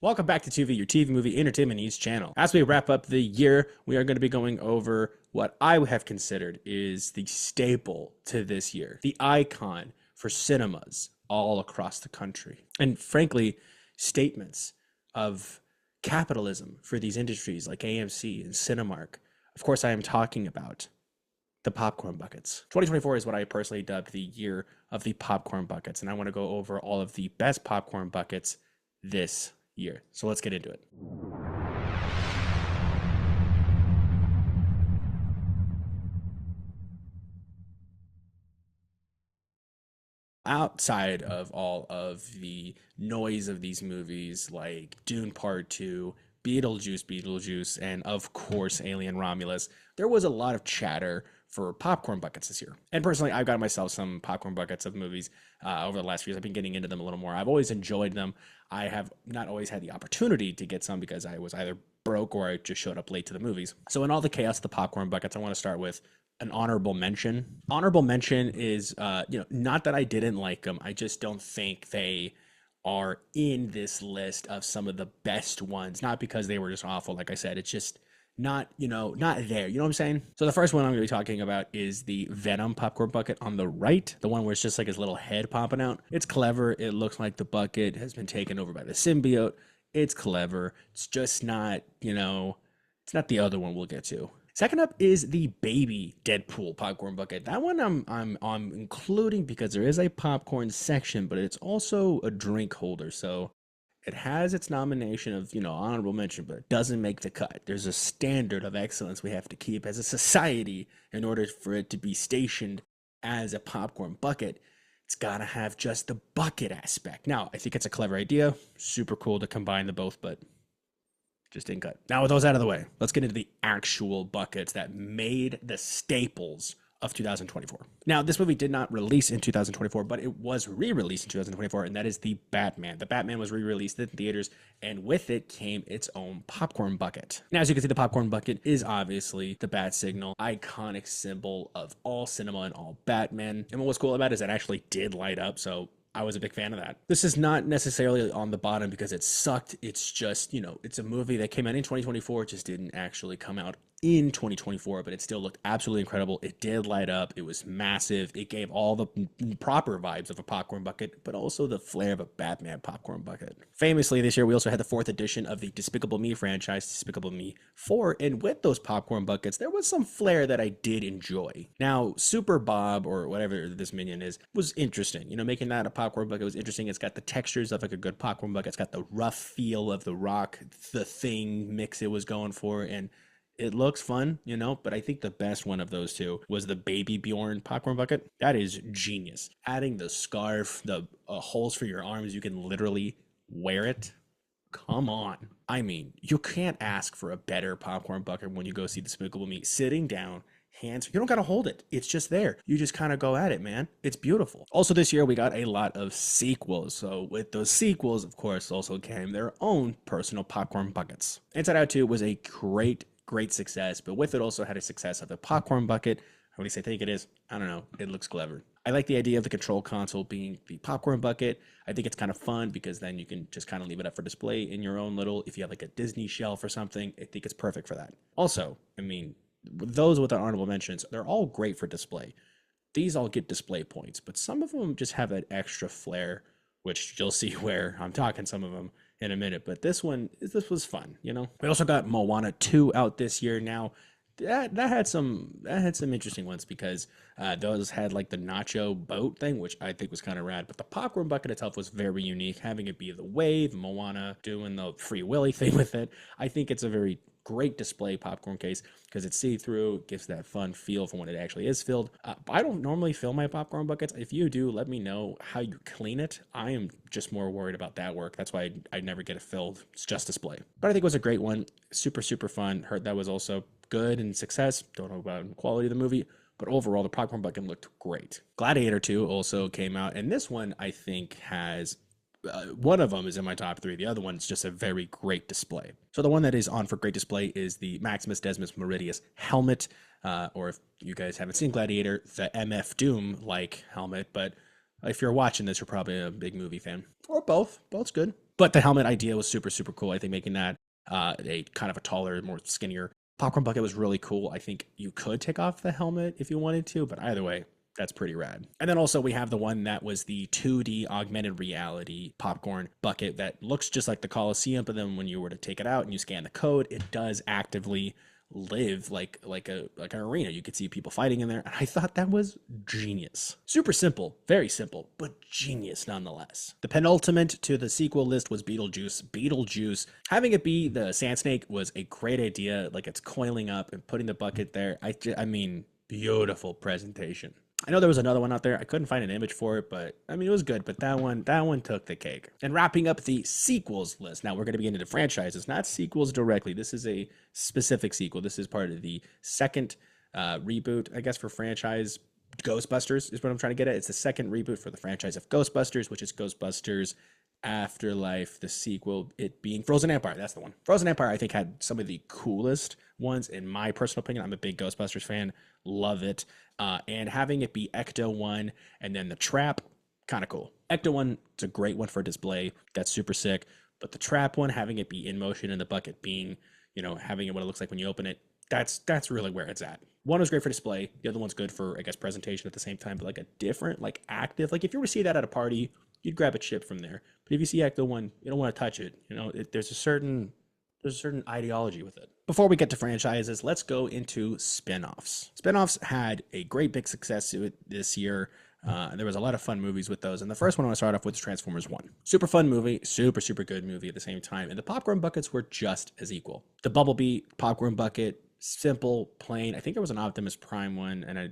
Welcome back to Tu-Vie, your TV movie entertainment news channel. As we wrap up the year, we are going to be going over what I have considered is the staple to this year, the icon for cinemas all across the country, and frankly, statements of capitalism for these industries like AMC and Cinemark. Of course, I am talking about the popcorn buckets. 2024 is what I personally dubbed the year of the popcorn buckets, and I want to go over all of the best popcorn buckets this year. So let's get into it. Outside of all of the noise of these movies like Dune Part 2, Beetlejuice, and of course Alien Romulus, there was a lot of chatter for popcorn buckets this year. And personally, I've got myself some popcorn buckets of movies over the last few years. I've been getting into them a little more. I've always enjoyed them. I have not always had the opportunity to get some because I was either broke or I just showed up late to the movies. So in all the chaos of the popcorn buckets, I want to start with an honorable mention. Honorable mention is, not that I didn't like them. I just don't think they are in this list of some of the best ones. Not because they were just awful. Like I said, it's just not there. You know what I'm saying? So the first one I'm going to be talking about is the Venom popcorn bucket on the right. The one where it's just like his little head popping out. It's clever. It looks like the bucket has been taken over by the symbiote. It's clever. It's just not, it's not the other one we'll get to. Second up is the baby Deadpool popcorn bucket. That one I'm including because there is a popcorn section, but it's also a drink holder. So it has its nomination of, honorable mention, but it doesn't make the cut. There's a standard of excellence we have to keep as a society in order for it to be stationed as a popcorn bucket. It's got to have just the bucket aspect. Now, I think it's a clever idea. Super cool to combine the both, but just didn't cut. Now, with those out of the way, let's get into the actual buckets that made the staples of 2024. Now, this movie did not release in 2024, but it was re-released in 2024, and that is the Batman. The Batman was re-released in theaters, and with it came its own popcorn bucket. Now, as you can see, the popcorn bucket is obviously the bat signal, iconic symbol of all cinema and all Batman. And what was cool about it is it actually did light up, so I was a big fan of that. This is not necessarily on the bottom because it sucked. It's just, it's a movie that came out in 2024. It just didn't actually come out in 2024, but it still looked absolutely incredible. It did light up. It was massive. It gave all the proper vibes of a popcorn bucket, but also the flair of a Batman popcorn bucket. Famously, this year, we also had the 4th edition of the Despicable Me franchise, Despicable Me 4, and with those popcorn buckets, there was some flair that I did enjoy. Now, Super Bob, or whatever this minion is, was interesting. Making that a popcorn bucket was interesting. It's got the textures of like a good popcorn bucket. It's got the rough feel of the Rock, the Thing mix it was going for, and it looks fun, but I think the best one of those two was the Baby Bjorn popcorn bucket. That is genius. Adding the scarf, the holes for your arms, you can literally wear it. Come on. I mean, you can't ask for a better popcorn bucket when you go see Despicable Me. Sitting down, hands, you don't got to hold it. It's just there. You just kind of go at it, man. It's beautiful. Also, this year, we got a lot of sequels. So with those sequels, of course, also came their own personal popcorn buckets. Inside Out 2 was a great success, but with it also had a success of the popcorn bucket. What do you say? Think it is? I don't know. It looks clever. I like the idea of the control console being the popcorn bucket. I think it's kind of fun because then you can just kind of leave it up for display in your own little, if you have like a Disney shelf or something, I think it's perfect for that. Also, I mean, those with the honorable mentions, they're all great for display. These all get display points, but some of them just have that extra flair, which you'll see where I'm talking some of them in a minute, but this was fun. We also got Moana 2 out this year. Now that had some interesting ones because those had like the nacho boat thing, which I think was kind of rad, but the popcorn bucket itself was very unique, having it be the wave, Moana doing the Free Willy thing with it. I think it's a very great display popcorn case because it's see-through, gives that fun feel for when it actually is filled. I don't normally fill my popcorn buckets. If you do, let me know how you clean it. I am just more worried about that work. That's why I never get it filled. It's just display. But I think it was a great one. Super, super fun. Heard that was also good and success. Don't know about the quality of the movie, but overall, the popcorn bucket looked great. Gladiator 2 also came out, and this one I think has one of them is in my top 3. The other one's just a very great display. So the one that is on for great display is the Maximus Decimus Meridius helmet, or if you guys haven't seen Gladiator, the MF Doom like helmet. But if you're watching this, you're probably a big movie fan, or both. Both's good. But the helmet idea was super, super cool. I think making that a kind of a taller, more skinnier popcorn bucket was really cool. I think you could take off the helmet if you wanted to, but either way, that's pretty rad. And then also we have the one that was the 2D augmented reality popcorn bucket that looks just like the Coliseum, but then when you were to take it out and you scan the code, it does actively live like an arena. You could see people fighting in there. And I thought that was genius. Super simple, very simple, but genius nonetheless. The penultimate to the sequel list was Beetlejuice. Beetlejuice, having it be the Sand Snake was a great idea. Like it's coiling up and putting the bucket there. I mean, beautiful presentation. I know there was another one out there. I couldn't find an image for it, but I mean, it was good. But that one took the cake. And wrapping up the sequels list. Now we're going to be into the franchises, not sequels directly. This is a specific sequel. This is part of the second reboot, I guess, for franchise Ghostbusters is what I'm trying to get at. It's the second reboot for the franchise of Ghostbusters, which is Ghostbusters Afterlife, the sequel, it being Frozen Empire. That's the one. Frozen Empire, I think, had some of the coolest ones, in my personal opinion. I'm a big Ghostbusters fan. Love it. And having it be Ecto 1 and then the Trap, kind of cool. Ecto 1, it's a great one for display. That's super sick. But the Trap one, having it be in motion and the bucket being, having it what it looks like when you open it, that's really where it's at. One was great for display. The other one's good for, I guess, presentation at the same time, but like a different, like active, like if you were to see that at a party, you'd grab a chip from there. But if you see Ecto 1, you don't want to touch it. There's a certain ideology with it. Before we get to franchises, let's go into spin-offs. Spin-offs had a great big success this year. There was a lot of fun movies with those. And the first one I want to start off with is Transformers 1. Super fun movie, super, super good movie at the same time. And the popcorn buckets were just as equal. The Bumblebee popcorn bucket, simple, plain. I think there was an Optimus Prime one, and I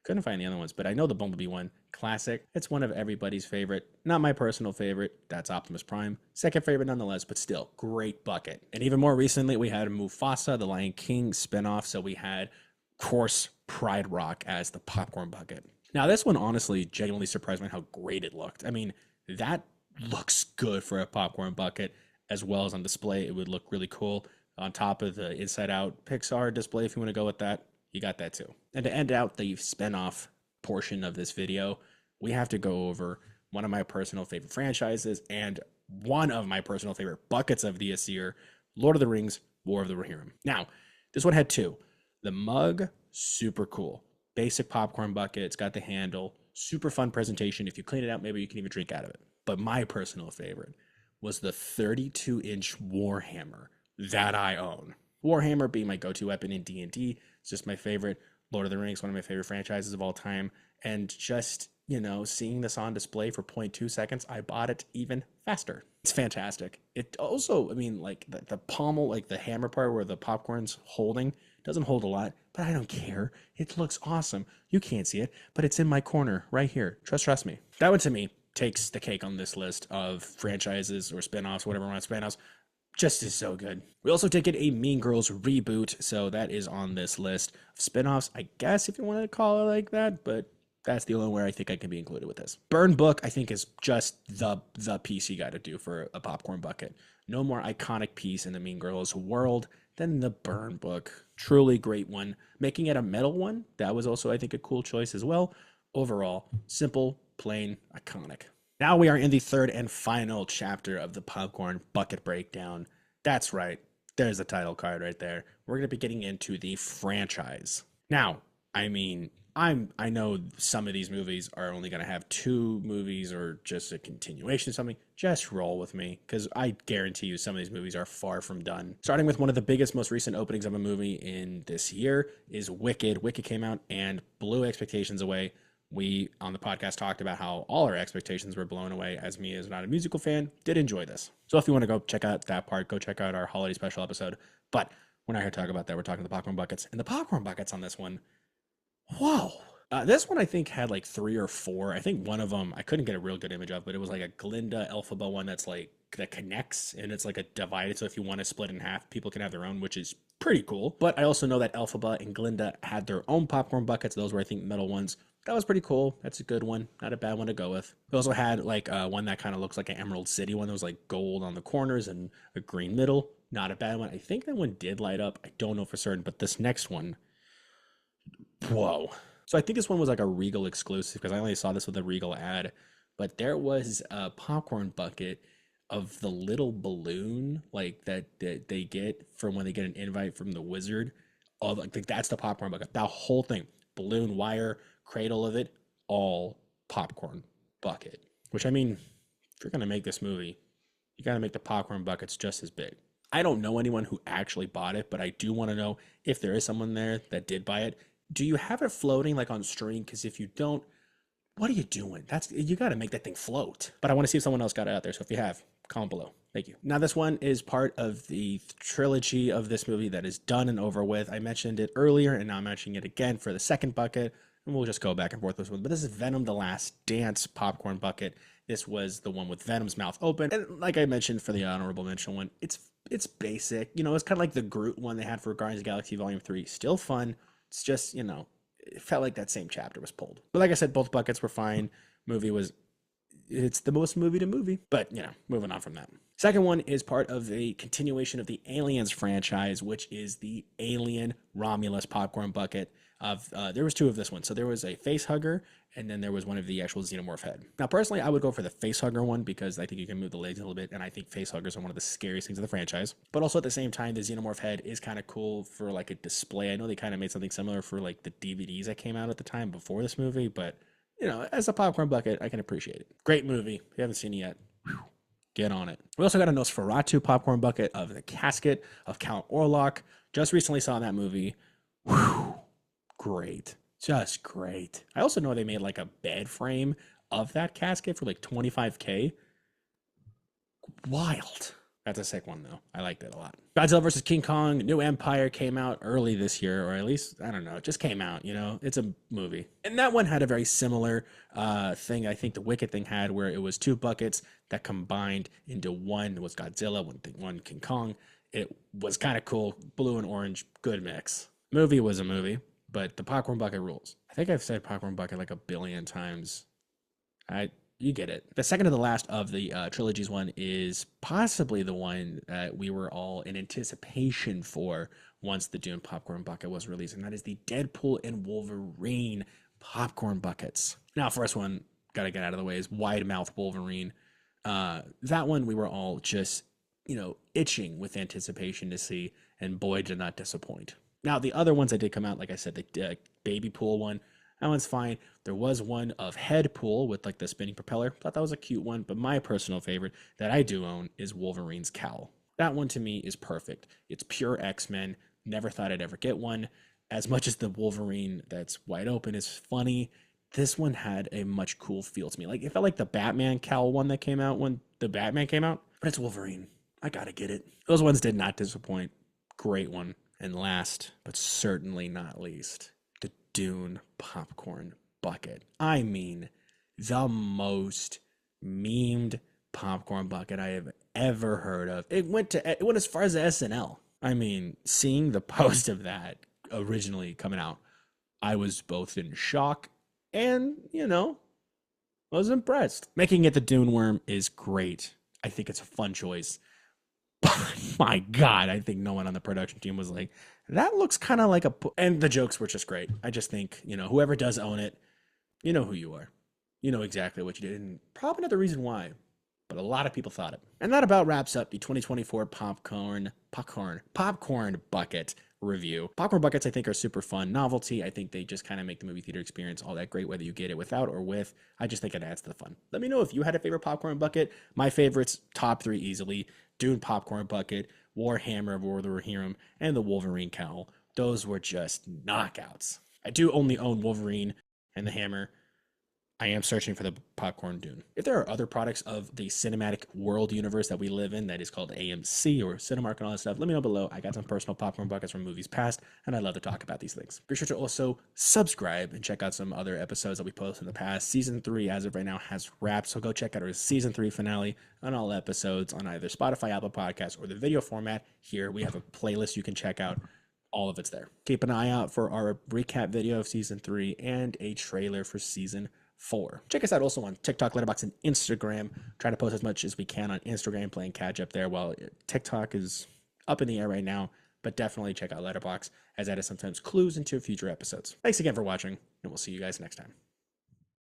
couldn't find the other ones, but I know the Bumblebee one, classic. It's one of everybody's favorite. Not my personal favorite. That's Optimus Prime. Second favorite nonetheless, but still, great bucket. And even more recently, we had Mufasa, the Lion King spinoff. So we had, of course, Pride Rock as the popcorn bucket. Now, this one honestly genuinely surprised me how great it looked. I mean, that looks good for a popcorn bucket, as well as on display. It would look really cool on top of the Inside Out Pixar display if you want to go with that. You got that too. And to end out the spinoff portion of this video, we have to go over one of my personal favorite franchises and one of my personal favorite buckets of this year, Lord of the Rings, War of the Rohirrim. Now, this one had two. The mug, super cool. Basic popcorn bucket. It's got the handle. Super fun presentation. If you clean it out, maybe you can even drink out of it. But my personal favorite was the 32-inch Warhammer that I own. Warhammer being my go-to weapon in D&D. It's just my favorite. Lord of the Rings, one of my favorite franchises of all time. And just, seeing this on display for 0.2 seconds, I bought it even faster. It's fantastic. It also, like the pommel, like the hammer part where the popcorn's holding, doesn't hold a lot, but I don't care. It looks awesome. You can't see it, but it's in my corner right here. Trust me. That one to me takes the cake on this list of franchises or spin-offs, whatever one spin-offs. Just is so good. We also did get a Mean Girls reboot, so that is on this list of spin-offs, I guess, if you want to call it like that, but that's the only way I think I can be included with this. Burn Book, I think, is just the piece you got to do for a popcorn bucket. No more iconic piece in the Mean Girls world than the Burn Book. Truly great one. Making it a metal one, that was also, I think, a cool choice as well. Overall, simple, plain, iconic. Now we are in the third and final chapter of the popcorn bucket breakdown. That's right. There's the title card right there. We're going to be getting into the franchise. Now, I know some of these movies are only going to have two movies or just a continuation of something. Just roll with me, because I guarantee you some of these movies are far from done. Starting with one of the biggest, most recent openings of a movie in this year is Wicked. Wicked came out and blew expectations away. We, on the podcast, talked about how all our expectations were blown away. As me, as not a musical fan, did enjoy this. So if you want to go check out that part, go check out our holiday special episode. But we're not here to talk about that. We're talking the popcorn buckets. And the popcorn buckets on this one, whoa. This one, I think, had like 3 or 4. I think one of them, I couldn't get a real good image of, but it was like a Glinda Elphaba one that connects, and it's like a divided. So if you want to split in half, people can have their own, which is pretty cool. But I also know that Elphaba and Glinda had their own popcorn buckets. Those were, I think, metal ones. That was pretty cool. That's a good one. Not a bad one to go with. We also had like one that kind of looks like an Emerald City one that was like gold on the corners and a green middle. Not a bad one. I think that one did light up. I don't know for certain, but this next one, whoa. So I think this one was like a Regal exclusive because I only saw this with a Regal ad. But there was a popcorn bucket of the little balloon like that they get from when they get an invite from the wizard. Oh, like that's the popcorn bucket. That whole thing, balloon, wire, cradle of it, all popcorn bucket. Which I mean, if you're gonna make this movie, you gotta make the popcorn buckets just as big. I don't know anyone who actually bought it, but I do want to know if there is someone there that did buy it. Do you have it floating like on string? Because if you don't, what are you doing? That's you got to make that thing float. But I want to see if someone else got it out there. So if you have, comment below. Thank you. Now this one is part of the trilogy of this movie that is done and over with. I mentioned it earlier, and now I'm mentioning it again for the second bucket, and we'll just go back and forth with this one. But this is Venom: The Last Dance popcorn bucket. This was the one with Venom's mouth open, and like I mentioned for the honorable mention one, it's basic. You know, it's kind of like the Groot one they had for Guardians of the Galaxy Volume 3. Still fun. It's just, you know, it felt like that same chapter was pulled. But like I said, both buckets were fine. Movie was, it's the most movie to movie. But, you know, moving on from that. Second one is part of a continuation of the Aliens franchise, which is the Alien Romulus popcorn bucket. There was two of this one. So there was a face hugger, and then there was one of the actual xenomorph head. Now, personally, I would go for the face hugger one because I think you can move the legs a little bit, and I think face huggers are one of the scariest things in the franchise. But also at the same time, the xenomorph head is kind of cool for like a display. I know they kind of made something similar for like the DVDs that came out at the time before this movie, but you know, as a popcorn bucket, I can appreciate it. Great movie. If you haven't seen it yet, get on it. We also got a Nosferatu popcorn bucket of the casket of Count Orlok. Just recently saw that movie. Whew. Great. Just great. I also know they made like a bed frame of that casket for like $25K. Wild. That's a sick one though. I liked it a lot. Godzilla vs. King Kong, New Empire came out early this year, or at least, I don't know, it just came out, you know, it's a movie. And that one had a very similar thing I think the Wicked thing had, where it was two buckets that combined into one. It was Godzilla, one King Kong. It was kind of cool. Blue and orange, good mix. Movie was a movie, but the popcorn bucket rules. I think I've said popcorn bucket like a billion times. You get it. The second to the last of the trilogies one is possibly the one that we were all in anticipation for once the Dune popcorn bucket was released, and that is the Deadpool and Wolverine popcorn buckets. Now, first one, gotta get out of the way, is Wide Mouth Wolverine. That one we were all just, you know, itching with anticipation to see, and boy, did not disappoint. Now, the other ones that did come out, like I said, the baby pool one, that one's fine. There was one of Head Pool with like the spinning propeller. Thought that was a cute one, but my personal favorite that I do own is Wolverine's cowl. That one to me is perfect. It's pure X-Men. Never thought I'd ever get one. As much as the Wolverine that's wide open is funny, this one had a much cool feel to me. Like it felt like the Batman cowl one that came out when the Batman came out, but it's Wolverine. I gotta get it. Those ones did not disappoint. Great one. And last, but certainly not least, the Dune popcorn bucket. I mean, the most memed popcorn bucket I have ever heard of. It went as far as the SNL. I mean, seeing the post of that originally coming out, I was both in shock and, you know, I was impressed. Making it the Dune worm is great. I think it's a fun choice. My God, I think no one on the production team was like, that looks kind of like a... And the jokes were just great. I just think, you know, whoever does own it, you know who you are. You know exactly what you did, and probably not the reason why, but a lot of people thought it. And that about wraps up the 2024 popcorn bucket review. Popcorn buckets, I think, are super fun. Novelty, I think they just kind of make the movie theater experience all that great, whether you get it without or with. I just think it adds to the fun. Let me know if you had a favorite popcorn bucket. My favorites, top three easily. Dune popcorn bucket, Warhammer of War of the Rohirrim, and the Wolverine cowl. Those were just knockouts. I do only own Wolverine and the hammer. I am searching for the popcorn Dune. If there are other products of the cinematic world universe that we live in that is called AMC or Cinemark and all that stuff, let me know below. I got some personal popcorn buckets from movies past, and I'd love to talk about these things. Be sure to also subscribe and check out some other episodes that we posted in the past. Season 3, as of right now, has wrapped, so go check out our Season 3 finale on all episodes on either Spotify, Apple Podcasts, or the video format. Here, we have a playlist you can check out. All of it's there. Keep an eye out for our recap video of Season 3 and a trailer for Season 4. Check us out also on TikTok, Letterboxd, and Instagram. Try to post as much as we can on Instagram, playing catch up there, while TikTok is up in the air right now, but definitely check out Letterboxd, as that is sometimes clues into future episodes. Thanks again for watching, and we'll see you guys next time.